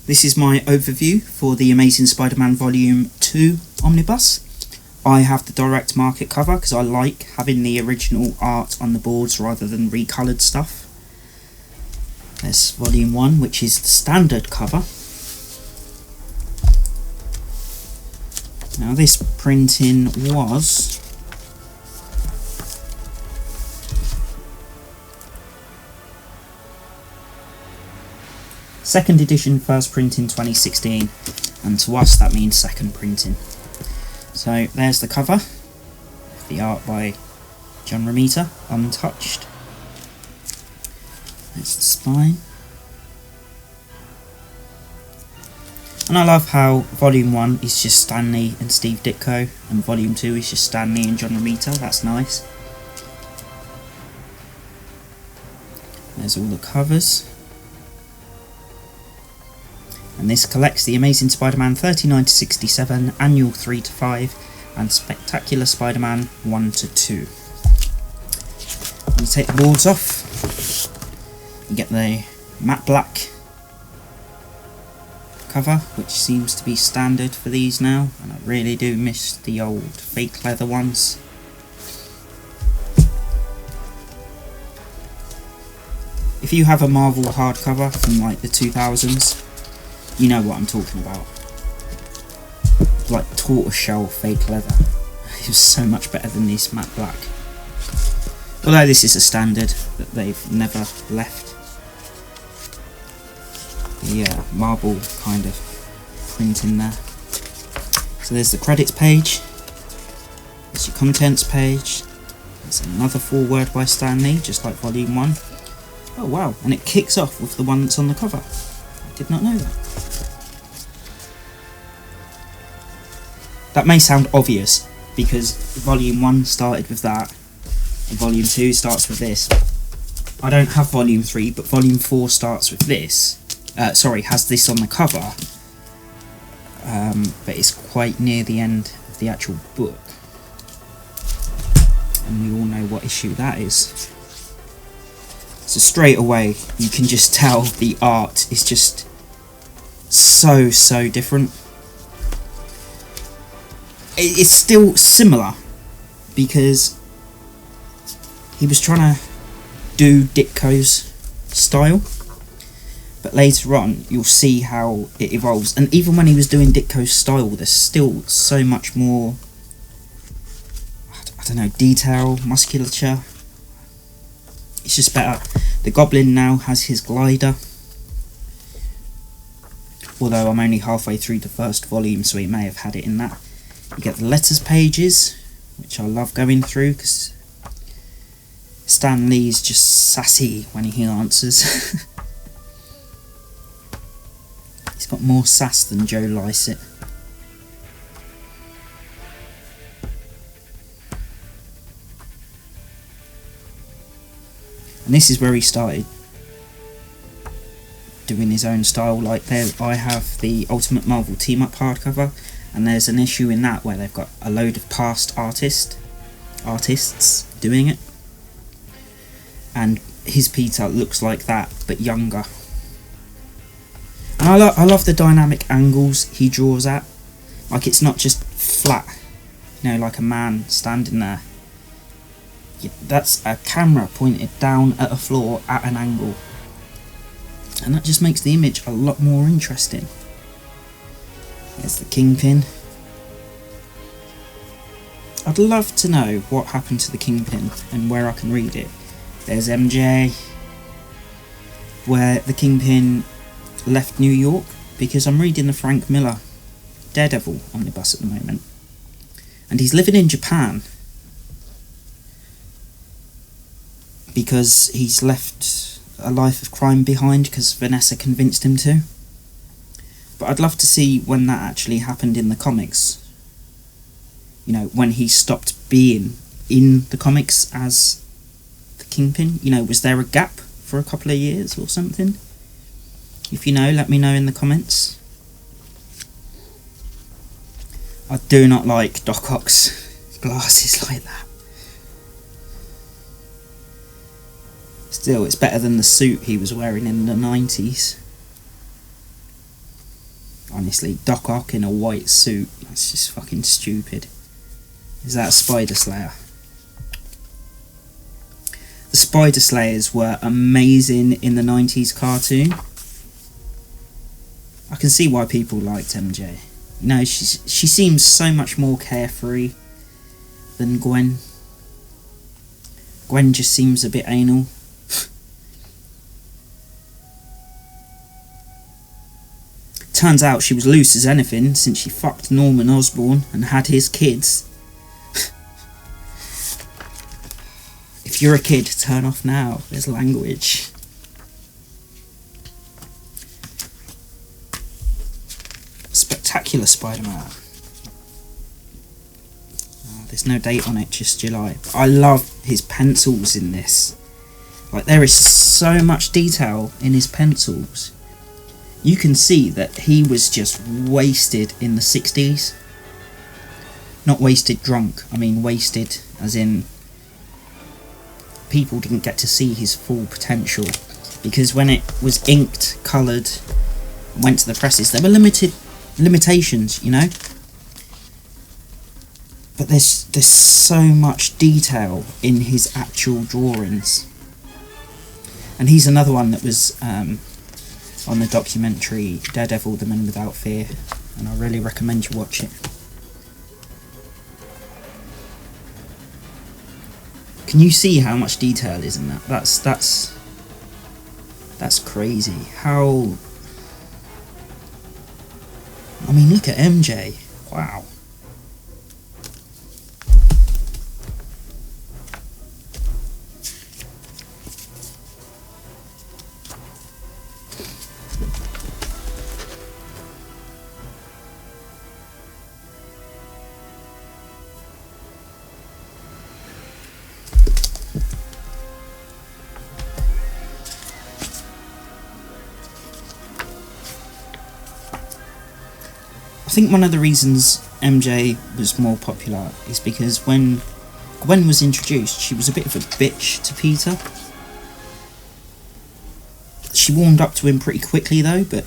This is my overview for the Amazing Spider-Man Volume 2 Omnibus. I have the direct market cover because I like having the original art on the boards rather than recoloured stuff. There's Volume 1, which is the standard cover. Now this printing was second edition, first print in 2016, and to us that means second printing. So there's the cover, the art by John Romita, untouched. There's the spine. And I love how Volume 1 is just Stan Lee and Steve Ditko, and Volume 2 is just Stan Lee and John Romita. That's nice. There's all the covers. And this collects the Amazing Spider-Man 39-67, Annual 3-5, and Spectacular Spider-Man 1-2. When you take the boards off, you get the matte black cover, which seems to be standard for these now, and I really do miss the old fake leather ones. If you have a Marvel hardcover from like the 2000s, you know what I'm talking about. Like tortoiseshell fake leather. It was so much better than this matte black. Although this is a standard that they've never left. The marble kind of print in there. So there's the credits page. There's your contents page. There's another foreword by Stan Lee, just like Volume 1. Oh wow, and it kicks off with the one that's on the cover. I did not know that. That may sound obvious, because Volume 1 started with that, and Volume 2 starts with this. I don't have Volume 3, but Volume 4 starts with this. Has this on the cover, but it's quite near the end of the actual book. And we all know what issue that is. So straight away, you can just tell the art is just so different. It's still similar, because he was trying to do Ditko's style, but later on you'll see how it evolves. And even when he was doing Ditko's style, there's still so much more, I don't know, detail, musculature. It's just better. The Goblin now has his glider, although I'm only halfway through the first volume, so he may have had it in that. You get the letters pages, which I love going through, because Stan Lee's just sassy when he answers. He's got more sass than Joe Lycett. And this is where he started doing his own style. Like there, I have the Ultimate Marvel Team Up hardcover, and there's an issue in that where they've got a load of past artists doing it, and his Peter looks like that but younger. And I love the dynamic angles he draws at. Like it's not just flat, you know, like a man standing there. That's a camera pointed down at a floor at an angle, and that just makes the image a lot more interesting. There's the Kingpin. I'd love to know what happened to the Kingpin and where I can read it. There's MJ, where the Kingpin left New York, because I'm reading the Frank Miller Daredevil omnibus at the moment, and he's living in Japan because he's left a life of crime behind because Vanessa convinced him to. But I'd love to see when that actually happened in the comics. You know, when he stopped being in the comics as the Kingpin. You know, was there a gap for a couple of years or something? If you know, let me know in the comments. I do not like Doc Ock's glasses like that. Still, it's better than the suit he was wearing in the 90s. Honestly, Doc Ock in a white suit, that's just fucking stupid. Is that a Spider Slayer? The Spider Slayers were amazing in the 90s cartoon. I can see why people liked MJ. You know, she seems so much more carefree than Gwen. Gwen just seems a bit anal. Turns out she was loose as anything since she fucked Norman Osborn and had his kids. If you're a kid, turn off now. There's language. Spectacular Spider-Man. There's no date on it, just July. But I love his pencils in this. Like, there is so much detail in his pencils. You can see that he was just wasted in the 60s. Not wasted drunk, I mean wasted as in people didn't get to see his full potential. Because when it was inked, coloured, went to the presses, there were limitations, you know? But there's so much detail in his actual drawings. And he's another one that was on the documentary Daredevil, The Men Without Fear, and I really recommend you watch it. Can you see how much detail is in that? That's crazy. How... I mean, look at MJ. Wow. I think one of the reasons MJ was more popular is because when Gwen was introduced, she was a bit of a bitch to Peter. She warmed up to him pretty quickly though, but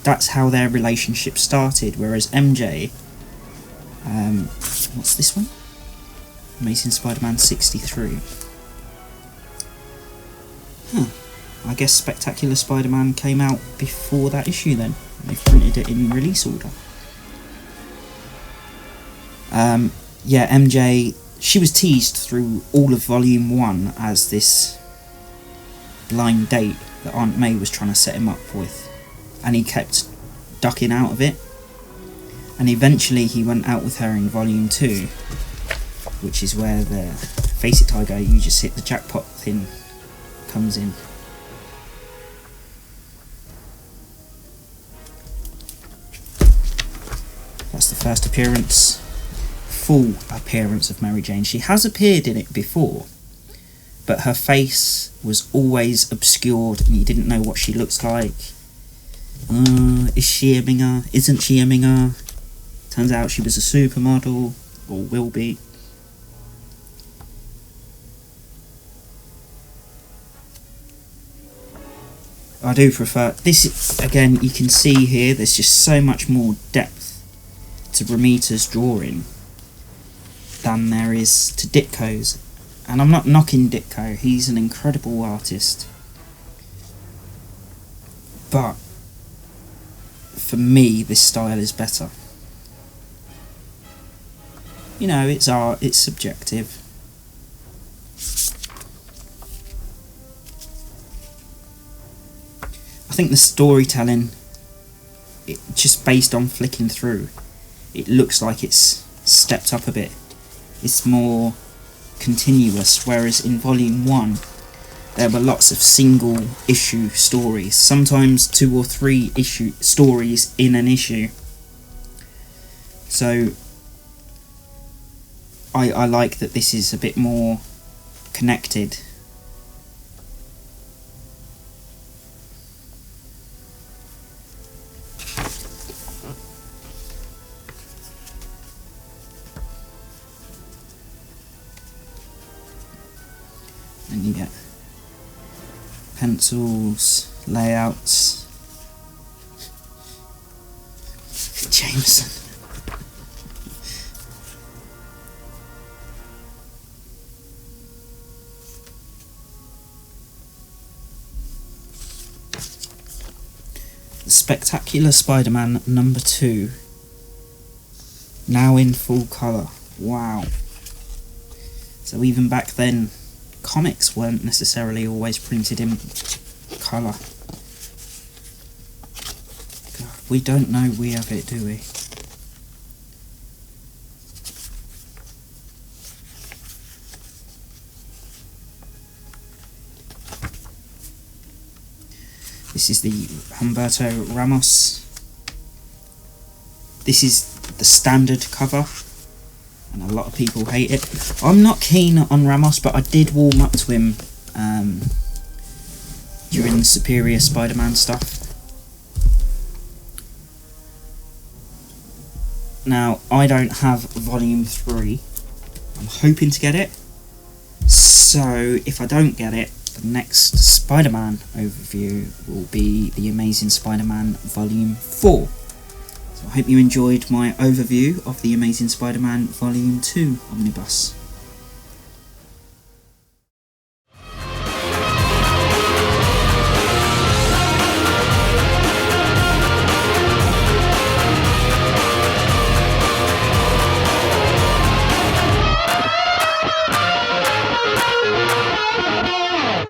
that's how their relationship started, whereas MJ... what's this one? Amazing Spider-Man 63. I guess Spectacular Spider-Man came out before that issue then. They've printed it in release order. Yeah, MJ, she was teased through all of Volume 1 as this blind date that Aunt May was trying to set him up with. And he kept ducking out of it. And eventually he went out with her in Volume 2, which is where the Face It Tiger, you just hit the jackpot thing comes in. That's the first appearance. Full appearance of Mary Jane. She has appeared in it before, but her face was always obscured and you didn't know what she looks like. Is she a minger? Isn't she a minger? Turns out she was a supermodel, or will be. I do prefer this. Again, you can see here there's just so much more depth to Romita's drawing than there is to Ditko's. And I'm not knocking Ditko, he's an incredible artist. But for me, this style is better. You know, it's art, it's subjective. I think the storytelling, it just based on flicking through, it looks like it's stepped up a bit. It's more continuous, whereas in Volume 1 there were lots of single issue stories, sometimes 2 or 3 issue stories in an issue. So I like that this is a bit more connected. And you get pencils, layouts. Jameson. Spectacular Spider-Man #2. Now in full colour. Wow. So even back then, comics weren't necessarily always printed in colour. God, we don't know we have it, do we? This is the Humberto Ramos. This is the standard cover, and a lot of people hate it. I'm not keen on Ramos, but I did warm up to him during the Superior Spider-Man stuff. Now, I don't have Volume 3. I'm hoping to get it. So, if I don't get it, the next Spider-Man overview will be The Amazing Spider-Man Volume 4. So I hope you enjoyed my overview of The Amazing Spider-Man Volume 2 Omnibus.